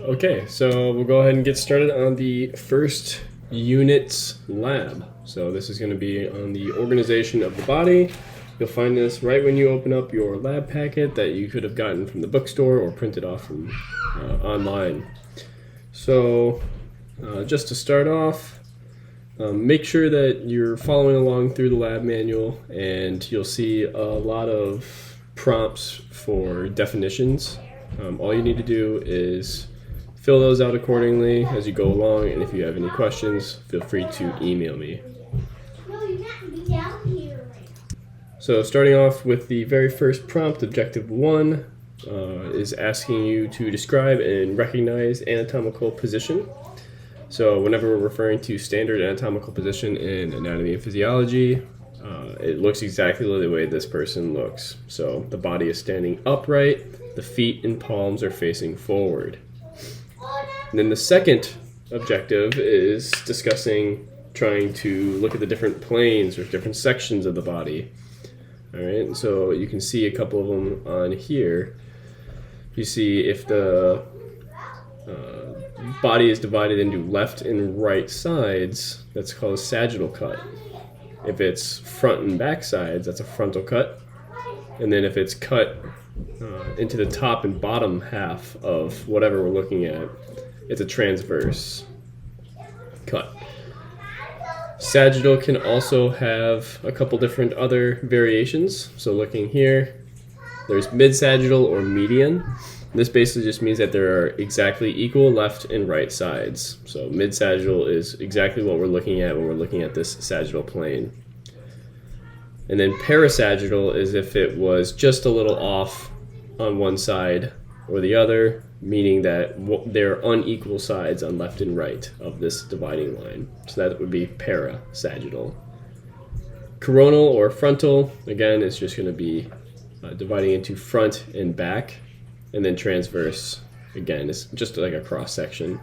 Okay, so we'll go ahead and get started on the first unit's lab. So this is going to be on the organization of the body. You'll find this right when you open up your lab packet that you could have gotten from the bookstore or printed off from online. So just to start off, make sure that you're following along through the lab manual, and you'll see a lot of prompts for definitions. All you need to do is fill those out accordingly as you go along, and if you have any questions, feel free to email me. So starting off with the very first prompt, objective 1, is asking you to describe and recognize anatomical position. So whenever we're referring to standard anatomical position in anatomy and physiology, it looks exactly the way this person looks. So the body is standing upright, the feet and palms are facing forward. And then the second objective is trying to look at the different planes or different sections of the body. All right, and so you can see a couple of them on here. You see if the body is divided into left and right sides, that's called a sagittal cut. If it's front and back sides, that's a frontal cut. And then if it's cut into the top and bottom half of whatever we're looking at, it's a transverse cut. Sagittal can also have a couple different other variations. So looking here, there's mid-sagittal or median. This basically just means that there are exactly equal left and right sides. So mid-sagittal is exactly what we're looking at when we're looking at this sagittal plane. And then parasagittal is if it was just a little off on one side or the other, meaning that there are unequal sides on left and right of this dividing line. So that would be parasagittal. Coronal or frontal, again, is just going to be dividing into front and back. And then transverse, again, is just like a cross section.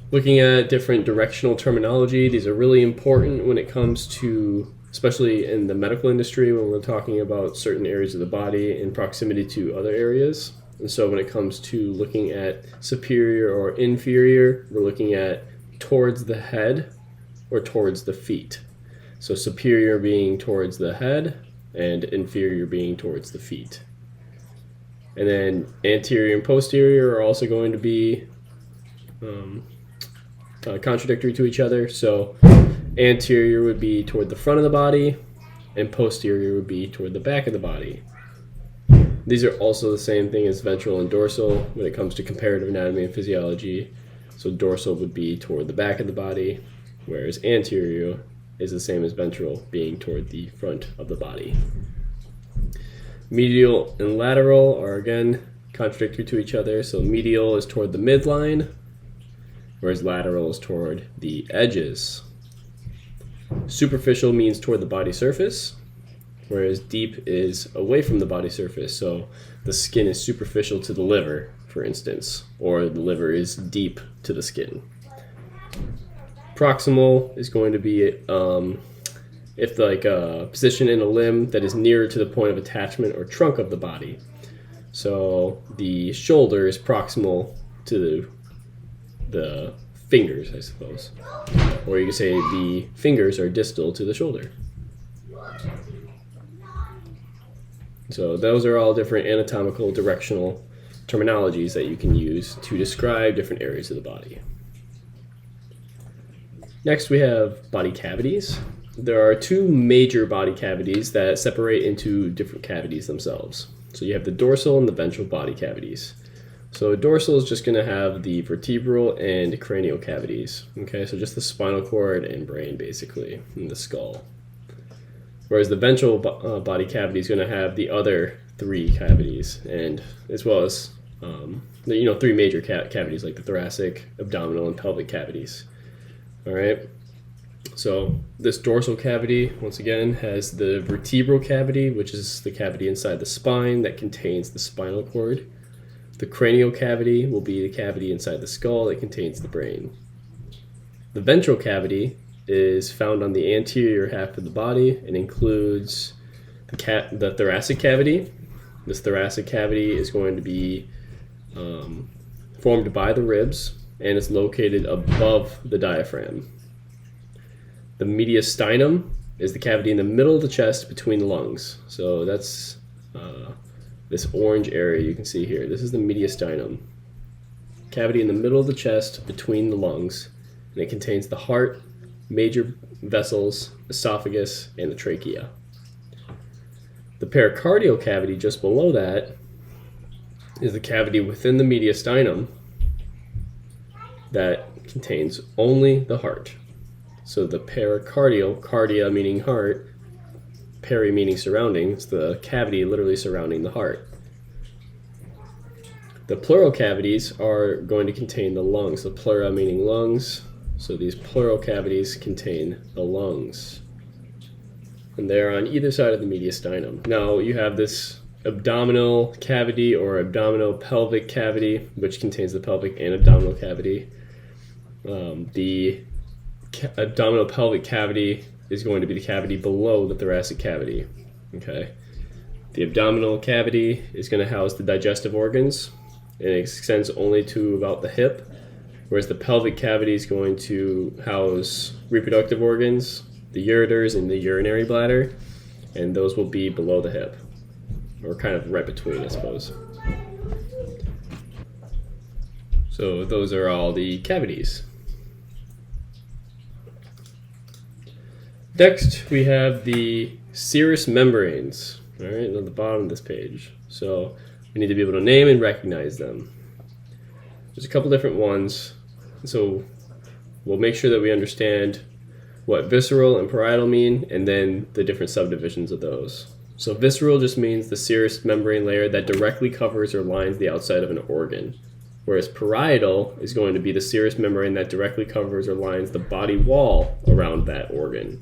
Looking at different directional terminology, these are really important when it comes to, especially in the medical industry, when we're talking about certain areas of the body in proximity to other areas. And so when it comes to looking at superior or inferior, we're looking at towards the head or towards the feet. So superior being towards the head and inferior being towards the feet. And then anterior and posterior are also going to be contradictory to each other. So anterior would be toward the front of the body, and posterior would be toward the back of the body. These are also the same thing as ventral and dorsal when it comes to comparative anatomy and physiology. So dorsal would be toward the back of the body, whereas anterior is the same as ventral, being toward the front of the body. Medial and lateral are again contradictory to each other. So medial is toward the midline, whereas lateral is toward the edges. Superficial means toward the body surface, whereas deep is away from the body surface. So the skin is superficial to the liver, for instance, or the liver is deep to the skin. Proximal is going to be if like a position in a limb that is nearer to the point of attachment or trunk of the body. So the shoulder is proximal to the fingers, I suppose. Or you could say the fingers are distal to the shoulder. So those are all different anatomical directional terminologies that you can use to describe different areas of the body. Next we have body cavities. There are two major body cavities that separate into different cavities themselves. So you have the dorsal and the ventral body cavities. So dorsal is just going to have the vertebral and cranial cavities. Okay, so just the spinal cord and brain basically, and the skull. Whereas the ventral body cavity is going to have the other three cavities, and as well as three major cavities like the thoracic, abdominal, and pelvic cavities. All right. So this dorsal cavity, once again, has the vertebral cavity, which is the cavity inside the spine that contains the spinal cord. The cranial cavity will be the cavity inside the skull that contains the brain. The ventral cavity is found on the anterior half of the body and includes the thoracic cavity, This thoracic cavity is going to be formed by the ribs, and it's located above the diaphragm. The mediastinum is the cavity in the middle of the chest between the lungs. So that's this orange area you can see here. This is the mediastinum. Cavity in the middle of the chest between the lungs, and it contains the heart, major vessels, esophagus, and the trachea. The pericardial cavity just below that is the cavity within the mediastinum that contains only the heart. So the pericardial, cardia meaning heart, peri meaning surrounding, it's the cavity literally surrounding the heart. The pleural cavities are going to contain the lungs, the pleura meaning lungs, so these pleural cavities contain the lungs. And they're on either side of the mediastinum. Now you have this abdominal cavity or abdominal pelvic cavity, which contains the pelvic and abdominal cavity. The abdominal pelvic cavity is going to be the cavity below the thoracic cavity. Okay. The abdominal cavity is going to house the digestive organs, and it extends only to about the hip, whereas the pelvic cavity is going to house reproductive organs, the ureters and the urinary bladder, and those will be below the hip, or kind of right between, I suppose. So those are all the cavities. Next, we have the serous membranes, all right, on the bottom of this page. So we need to be able to name and recognize them. There's a couple different ones, so we'll make sure that we understand what visceral and parietal mean, and then the different subdivisions of those. So visceral just means the serous membrane layer that directly covers or lines the outside of an organ, whereas parietal is going to be the serous membrane that directly covers or lines the body wall around that organ.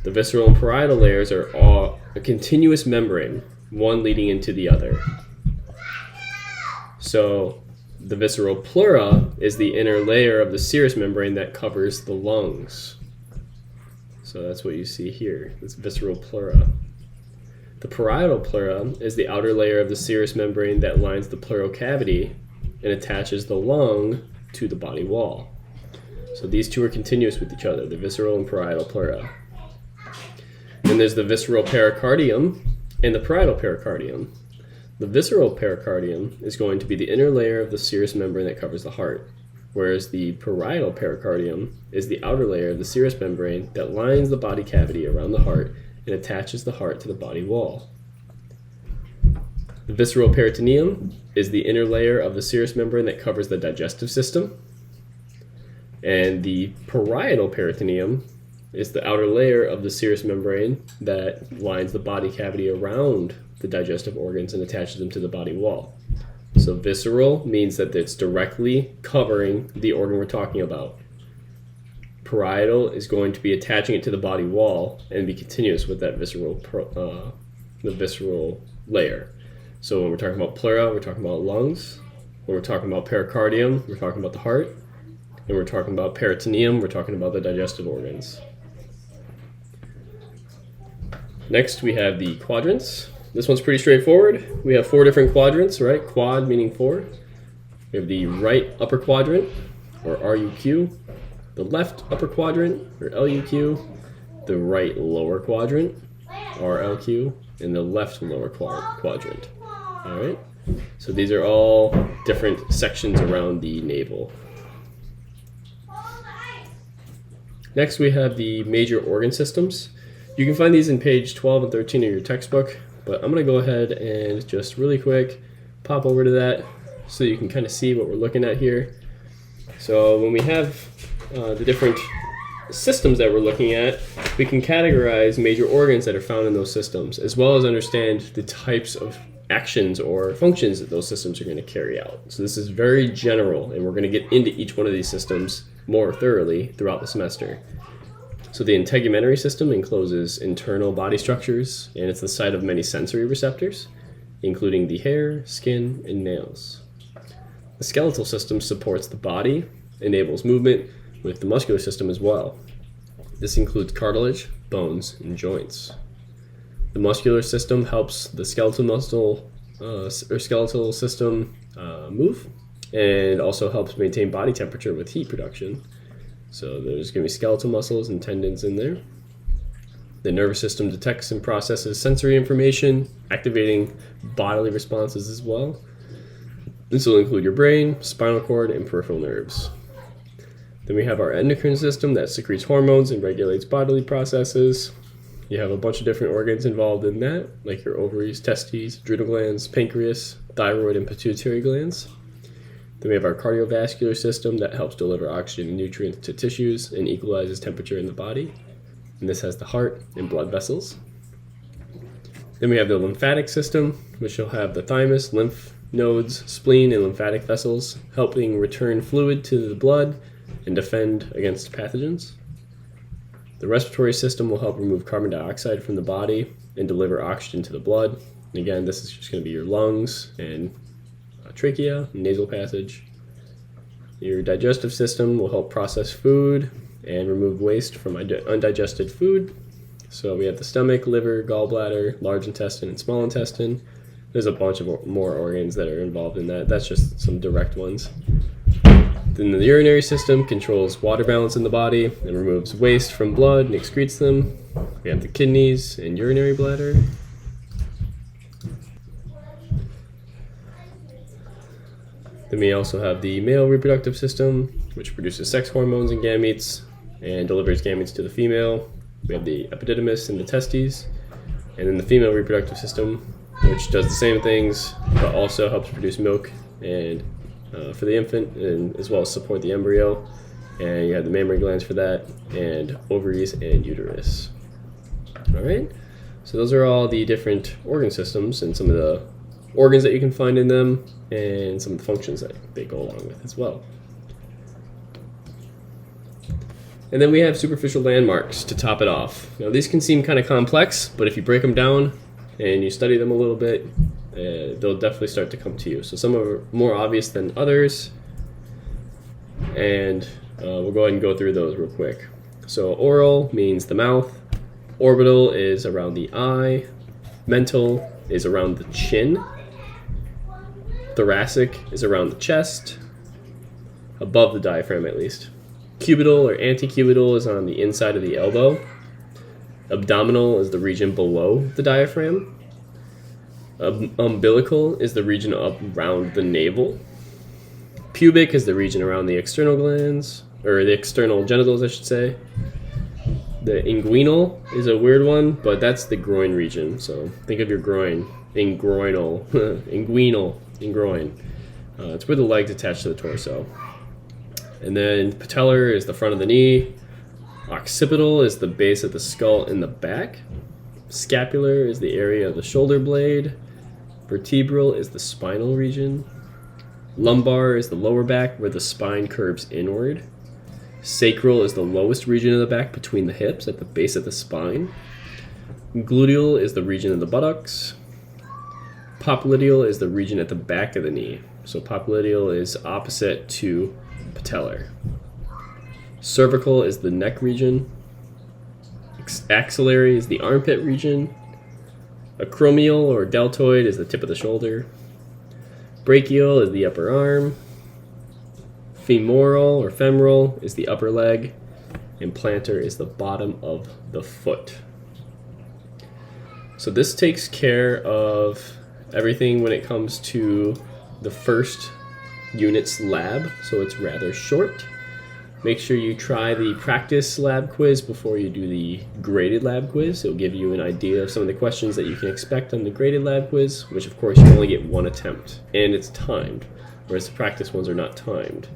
The visceral and parietal layers are all a continuous membrane, one leading into the other. So the visceral pleura is the inner layer of the serous membrane that covers the lungs. So that's what you see here, this visceral pleura. The parietal pleura is the outer layer of the serous membrane that lines the pleural cavity and attaches the lung to the body wall. So these two are continuous with each other, the visceral and parietal pleura. Then there's the visceral pericardium and the parietal pericardium. The visceral pericardium is going to be the inner layer of the serous membrane that covers the heart, whereas the parietal pericardium is the outer layer of the serous membrane that lines the body cavity around the heart and attaches the heart to the body wall. The visceral peritoneum is the inner layer of the serous membrane that covers the digestive system, and the parietal peritoneum is the outer layer of the serous membrane that lines the body cavity around the digestive organs and attaches them to the body wall. So visceral means that it's directly covering the organ we're talking about. Parietal is going to be attaching it to the body wall and be continuous with that visceral layer. So when we're talking about pleura, we're talking about lungs. When we're talking about pericardium, we're talking about the heart. And we're talking about peritoneum, we're talking about the digestive organs. Next, we have the quadrants. This one's pretty straightforward. We have 4 different quadrants, right? Quad meaning 4. We have the right upper quadrant, or RUQ, the left upper quadrant, or LUQ, the right lower quadrant, RLQ, and the left lower quadrant. All right? So these are all different sections around the navel. Next, we have the major organ systems. You can find these in page 12 and 13 of your textbook, but I'm going to go ahead and just really quick pop over to that so you can kind of see what we're looking at here. So when we have the different systems that we're looking at, we can categorize major organs that are found in those systems, as well as understand the types of actions or functions that those systems are going to carry out. So this is very general, and we're going to get into each one of these systems more thoroughly throughout the semester. So the integumentary system encloses internal body structures, and it's the site of many sensory receptors, including the hair, skin, and nails. The skeletal system supports the body, enables movement with the muscular system as well. This includes cartilage, bones, and joints. The muscular system helps the skeletal muscle or skeletal system move, and also helps maintain body temperature with heat production. So there's going to be skeletal muscles and tendons in there. The nervous system detects and processes sensory information, activating bodily responses as well. This will include your brain, spinal cord, and peripheral nerves. Then we have our endocrine system that secretes hormones and regulates bodily processes. You have a bunch of different organs involved in that, like your ovaries, testes, adrenal glands, pancreas, thyroid, and pituitary glands. Then we have our cardiovascular system that helps deliver oxygen and nutrients to tissues and equalizes temperature in the body. And this has the heart and blood vessels. Then we have the lymphatic system, which will have the thymus, lymph nodes, spleen, and lymphatic vessels, helping return fluid to the blood and defend against pathogens. The respiratory system will help remove carbon dioxide from the body and deliver oxygen to the blood. And again, this is just going to be your lungs and trachea, nasal passage. Your digestive system will help process food and remove waste from undigested food. So we have the stomach, liver, gallbladder, large intestine, and small intestine. There's a bunch of more organs that are involved in that. That's just some direct ones. Then the urinary system controls water balance in the body and removes waste from blood and excretes them. We have the kidneys and urinary bladder. Then we also have the male reproductive system, which produces sex hormones and gametes and delivers gametes to the female. We have the epididymis and the testes. And then the female reproductive system, which does the same things, but also helps produce milk and for the infant, and as well as support the embryo. And you have the mammary glands for that, and ovaries and uterus. All right, so those are all the different organ systems and some of the organs that you can find in them, and some of the functions that they go along with as well. And then we have superficial landmarks to top it off. Now these can seem kind of complex, but if you break them down and you study them a little bit, they'll definitely start to come to you. So some are more obvious than others, and we'll go ahead and go through those real quick. So oral means the mouth, orbital is around the eye, mental is around the chin, thoracic is around the chest, above the diaphragm at least. Cubital or antecubital is on the inside of the elbow. Abdominal is the region below the diaphragm. Umbilical is the region up around the navel. Pubic is the region around the external glands, or the external genitals, I should say. The inguinal is a weird one, but that's the groin region. So think of your groin. Ingroinal. Inguinal. Ingroin. It's where the legs attach to the torso. And then patellar is the front of the knee. Occipital is the base of the skull in the back. Scapular is the area of the shoulder blade. Vertebral is the spinal region. Lumbar is the lower back where the spine curves inward. Sacral is the lowest region of the back between the hips at the base of the spine. Gluteal is the region of the buttocks. Popliteal is the region at the back of the knee. So popliteal is opposite to patellar. Cervical is the neck region. Axillary is the armpit region. Acromial or deltoid is the tip of the shoulder. Brachial is the upper arm. Femoral or femoral is the upper leg. And plantar is the bottom of the foot. So this takes care of everything when it comes to the first unit's lab, so it's rather short. Make sure you try the practice lab quiz before you do the graded lab quiz. It'll give you an idea of some of the questions that you can expect on the graded lab quiz, which of course you only get one attempt, and it's timed, whereas the practice ones are not timed.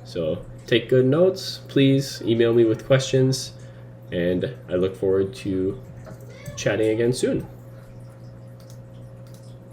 So take good notes, please email me with questions, and I look forward to chatting again soon.